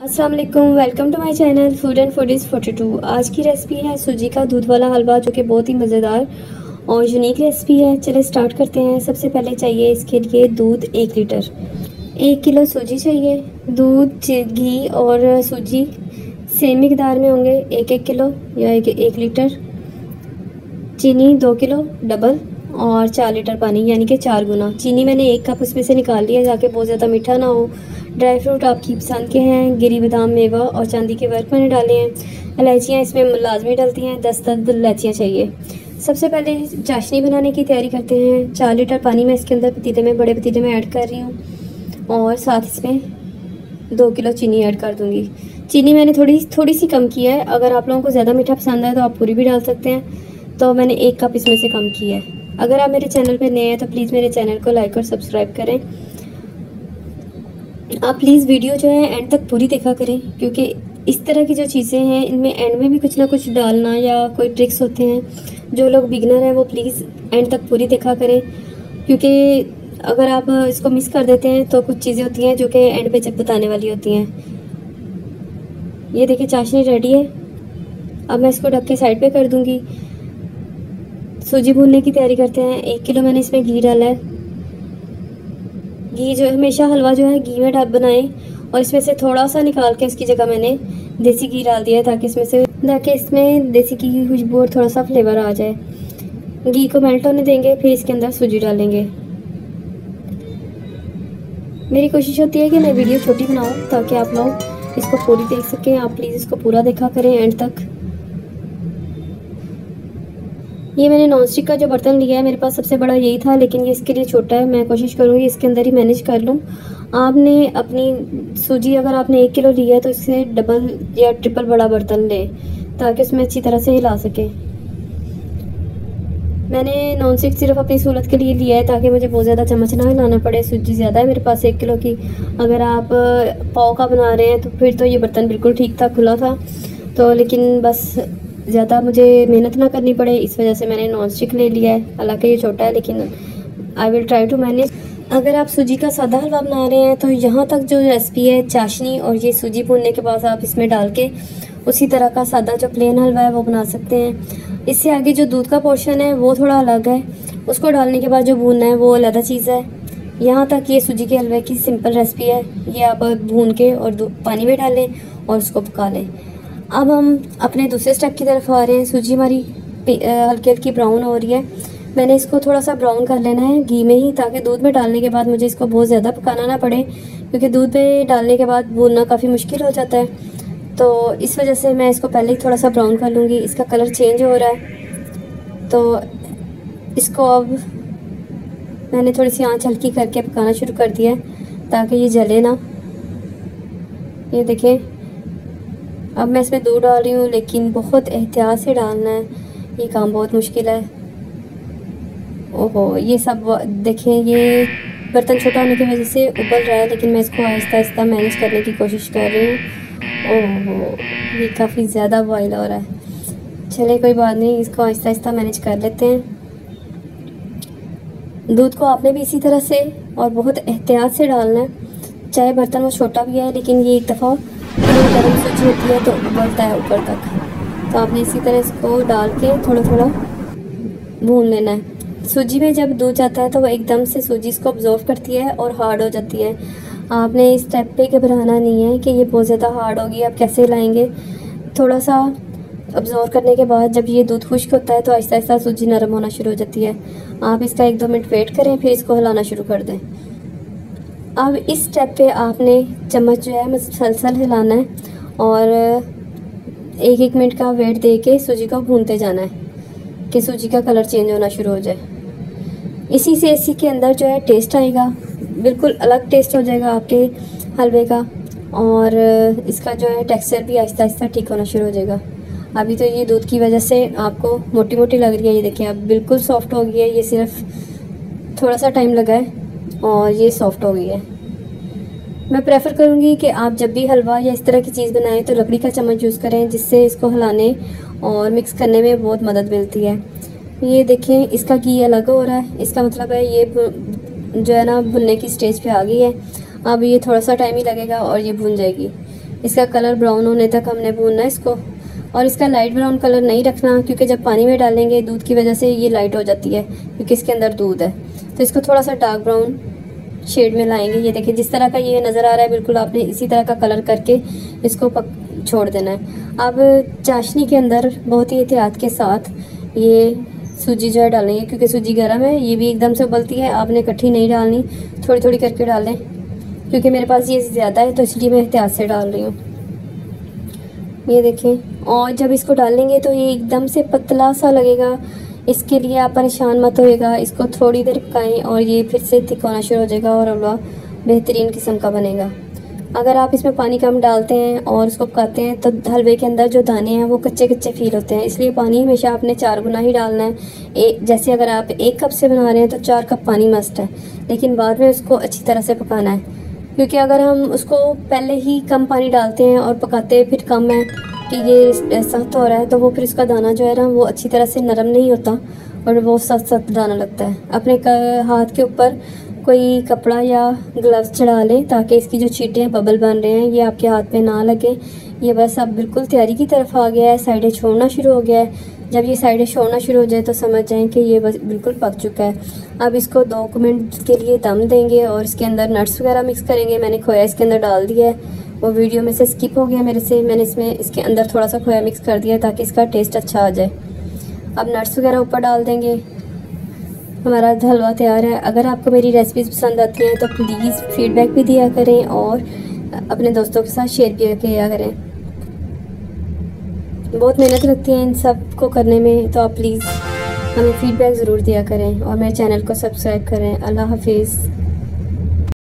अस्सलाम वालेकुम, welcome to my channel food and foodies 42। आज की रेसिपी है सूजी का दूध वाला हलवा, जो कि बहुत ही मज़ेदार और यूनिक रेसिपी है। चलिए स्टार्ट करते हैं। सबसे पहले चाहिए इसके लिए दूध 1 लीटर, 1 किलो सूजी चाहिए। दूध, घी और सूजी सेम मिकदार में होंगे, 1-1 किलो या 1 लीटर। चीनी 2 किलो डबल और 4 लीटर पानी, यानी कि 4 गुना। चीनी मैंने 1 कप उसमें से निकाल लिया ताकि बहुत ज़्यादा मीठा ना हो। ड्राई फ्रूट आपकी पसंद के हैं, गिरी बादाम, मेवा और चांदी के वर्क मैंने डाले हैं। इलायचियाँ इसमें लाजमी डलती हैं, 10 इलायचियाँ चाहिए। सबसे पहले चाशनी बनाने की तैयारी करते हैं। 4 लीटर पानी मैं इसके अंदर पतीले में, बड़े पतीले में ऐड कर रही हूँ और साथ इसमें 2 किलो चीनी ऐड कर दूँगी। चीनी मैंने थोड़ी सी कम की है। अगर आप लोगों को ज़्यादा मीठा पसंद है तो आप पूरी भी डाल सकते हैं, तो मैंने 1 कप इसमें से कम की है। अगर आप मेरे चैनल पे नए हैं तो प्लीज़ मेरे चैनल को लाइक और सब्सक्राइब करें। आप प्लीज़ वीडियो जो है एंड तक पूरी देखा करें, क्योंकि इस तरह की जो चीज़ें हैं इनमें एंड में भी कुछ ना कुछ डालना या कोई ट्रिक्स होते हैं। जो लोग बिगनर हैं वो प्लीज़ एंड तक पूरी देखा करें, क्योंकि अगर आप इसको मिस कर देते हैं तो कुछ चीज़ें होती हैं जो कि एंड पे जब बताने वाली होती हैं। ये देखिए चाशनी रेडी है। अब मैं इसको ढक के साइड पे कर दूँगी। सूजी भूनने की तैयारी करते हैं। 1 किलो मैंने इसमें घी डाला है। घी जो हमेशा हलवा जो है घी में बनाएं, और इसमें से थोड़ा सा निकाल के इसकी जगह मैंने देसी घी डाल दिया है ताकि इसमें देसी घी की खुशबू और थोड़ा सा फ्लेवर आ जाए। घी को मेल्ट होने देंगे, फिर इसके अंदर सूजी डालेंगे। मेरी कोशिश होती है कि मैं वीडियो छोटी बनाऊं ताकि आप लोग इसको पूरी देख सकें। आप प्लीज़ इसको पूरा देखा करें एंड तक। ये मैंने नॉन स्टिक का जो बर्तन लिया है, मेरे पास सबसे बड़ा यही था, लेकिन ये इसके लिए छोटा है। मैं कोशिश करूँगी इसके अंदर ही मैनेज कर लूँ। आपने अपनी सूजी अगर आपने 1 किलो लिया है तो इससे डबल या ट्रिपल बड़ा बर्तन लें ताकि उसमें अच्छी तरह से हिला सके। मैंने नॉन स्टिक सिर्फ अपनी सहूलत के लिए लिया है ताकि मुझे बहुत ज़्यादा चम्मच ना हिलाना पड़े। सूजी ज़्यादा है मेरे पास 1 किलो की। अगर आप पाव का बना रहे हैं तो फिर तो ये बर्तन बिल्कुल ठीक था, खुला था तो, लेकिन बस ज़्यादा मुझे मेहनत ना करनी पड़े इस वजह से मैंने नॉन स्टिक ले लिया है। हालांकि ये छोटा है लेकिन I will try to manage. अगर आप सूजी का सादा हलवा बना रहे हैं तो यहाँ तक जो रेसिपी है चाशनी और ये सूजी भूनने के बाद आप इसमें डाल के उसी तरह का सादा जो प्लेन हलवा है वो बना सकते हैं। इससे आगे जो दूध का पोर्शन है वो थोड़ा अलग है, उसको डालने के बाद जो भूनना है वो अलग चीज़ है। यहाँ तक ये सूजी के हलवे की सिंपल रेसिपी है। ये आप भून के और पानी में डालें और उसको पका लें। अब हम अपने दूसरे स्टेप की तरफ आ रहे हैं। सूजी हमारी हल्की हल्की ब्राउन हो रही है। मैंने इसको थोड़ा सा ब्राउन कर लेना है घी में ही, ताकि दूध में डालने के बाद मुझे इसको बहुत ज़्यादा पकाना ना पड़े, क्योंकि दूध में डालने के बाद भूनना काफ़ी मुश्किल हो जाता है। तो इस वजह से मैं इसको पहले ही थोड़ा सा ब्राउन कर लूँगी। इसका कलर चेंज हो रहा है तो इसको अब मैंने थोड़ी सी आँच हल्की करके पकाना शुरू कर दिया है ताकि ये जले ना। ये देखें, अब मैं इसमें दूध डाल रही हूँ, लेकिन बहुत एहतियात से डालना है, ये काम बहुत मुश्किल है। ओहो, ये सब देखें, ये बर्तन छोटा होने की वजह से उबल रहा है, लेकिन मैं इसको आहिस्ता आहिस्ता मैनेज करने की कोशिश कर रही हूँ। ओहो, ये काफ़ी ज़्यादा बॉयल हो रहा है। चले कोई बात नहीं, इसको आहिस्ता आहिस्ता मैनेज कर लेते हैं। दूध को आपने भी इसी तरह से और बहुत एहतियात से डालना है, चाहे बर्तन वो छोटा भी है, लेकिन ये एक दफ़ा गर्म सूजी होती है तो उबलता है ऊपर तक। तो आपने इसी तरह इसको डाल के थोड़ा थोड़ा भून लेना है। सूजी में जब दूध जाता है तो वो एकदम से सूजी इसको ऑब्जॉर्व करती है और हार्ड हो जाती है। आपने इस स्टेप पे घबराना नहीं है कि ये बहुत ज़्यादा हार्ड होगी, आप कैसे हिलाएंगे। थोड़ा सा ऑब्जॉर्व करने के बाद जब ये दूध खुश्क होता है तो आहिस्ता आहिस्ता सूजी नरम होना शुरू हो जाती है। आप इसका 1-2 मिनट वेट करें, फिर इसको हिलाना शुरू कर दें। अब इस स्टेप पे आपने चम्मच जो है मसलसल हिलाना है और 1-1 मिनट का वेट दे के सूजी को भूनते जाना है कि सूजी का कलर चेंज होना शुरू हो जाए। इसी के अंदर जो है टेस्ट आएगा, बिल्कुल अलग टेस्ट हो जाएगा आपके हलवे का, और इसका जो है टेक्सचर भी आहिस्ता आहिस्ता ठीक होना शुरू हो जाएगा। अभी तो ये दूध की वजह से आपको मोटी मोटी लग रही है, ये देखिए अब बिल्कुल सॉफ्ट हो गई है। ये सिर्फ थोड़ा सा टाइम लगा है और ये सॉफ्ट हो गई है। मैं प्रेफर करूँगी कि आप जब भी हलवा या इस तरह की चीज़ बनाएं तो लकड़ी का चम्मच यूज़ करें, जिससे इसको हिलाने और मिक्स करने में बहुत मदद मिलती है। ये देखें, इसका घी अलग हो रहा है, इसका मतलब है ये जो है ना भुनने की स्टेज पे आ गई है। अब ये थोड़ा सा टाइम ही लगेगा और ये भुन जाएगी। इसका कलर ब्राउन होने तक हमने भूनना है इसको। और इसका लाइट ब्राउन कलर नहीं रखना, क्योंकि जब पानी में डालेंगे दूध की वजह से ये लाइट हो जाती है, क्योंकि इसके अंदर दूध है। तो इसको थोड़ा सा डार्क ब्राउन शेड में लाएंगे। ये देखिए जिस तरह का ये नज़र आ रहा है, बिल्कुल आपने इसी तरह का कलर करके इसको छोड़ देना है। अब चाशनी के अंदर बहुत ही एहतियात के साथ ये सूजी जो है डालेंगे, क्योंकि सूजी गर्म है, ये भी एकदम से उबलती है। आपने इकट्ठी नहीं डालनी, थोड़ी थोड़ी करके डालें, क्योंकि मेरे पास ये ज़्यादा है तो इसलिए मैं एहतियात से डाल रही हूँ। ये देखें, और जब इसको डालेंगे तो ये एकदम से पतला सा लगेगा, इसके लिए आप परेशान मत होइएगा। इसको थोड़ी देर पकाएं और ये फिर से थिक होना शुरू हो जाएगा और हलवा बेहतरीन किस्म का बनेगा। अगर आप इसमें पानी कम डालते हैं और उसको पकाते हैं तो हलवे के अंदर जो दाने हैं वो कच्चे कच्चे फील होते हैं, इसलिए पानी हमेशा आपने 4 गुना ही डालना है। जैसे अगर आप 1 कप से बना रहे हैं तो 4 कप पानी मस्ट है, लेकिन बाद में उसको अच्छी तरह से पकाना है, क्योंकि अगर हम उसको पहले ही कम पानी डालते हैं और पकाते फिर कम है कि ये सख्त हो रहा है, तो वो फिर उसका दाना जो है ना वो अच्छी तरह से नरम नहीं होता और वो सख्त सख्त दाना लगता है। अपने हाथ के ऊपर कोई कपड़ा या ग्लव्स चढ़ा लें ताकि इसकी जो चींटे हैं, बबल बन रहे हैं, ये आपके हाथ पे ना लगे। ये बस अब बिल्कुल तैयारी की तरफ आ गया है, साइडें छोड़ना शुरू हो गया है। जब ये साइडें छोड़ना शुरू हो जाए तो समझ जाएं कि ये बस बिल्कुल पक चुका है। अब इसको 2 मिनट के लिए दम देंगे और इसके अंदर नट्स वगैरह मिक्स करेंगे। मैंने खोया इसके अंदर डाल दिया है, वो वीडियो में से स्किप हो गया मेरे से। मैंने इसके अंदर थोड़ा सा खोया मिक्स कर दिया ताकि इसका टेस्ट अच्छा आ जाए। अब नट्स वगैरह ऊपर डाल देंगे। हमारा हलवा तैयार है। अगर आपको मेरी रेसिपीज़ पसंद आती हैं तो प्लीज़ फीडबैक भी दिया करें और अपने दोस्तों के साथ शेयर भी किया करें। बहुत मेहनत लगती है इन सब को करने में, तो आप प्लीज़ हमें फीडबैक ज़रूर दिया करें और मेरे चैनल को सब्सक्राइब करें। अल्लाह हाफिज़।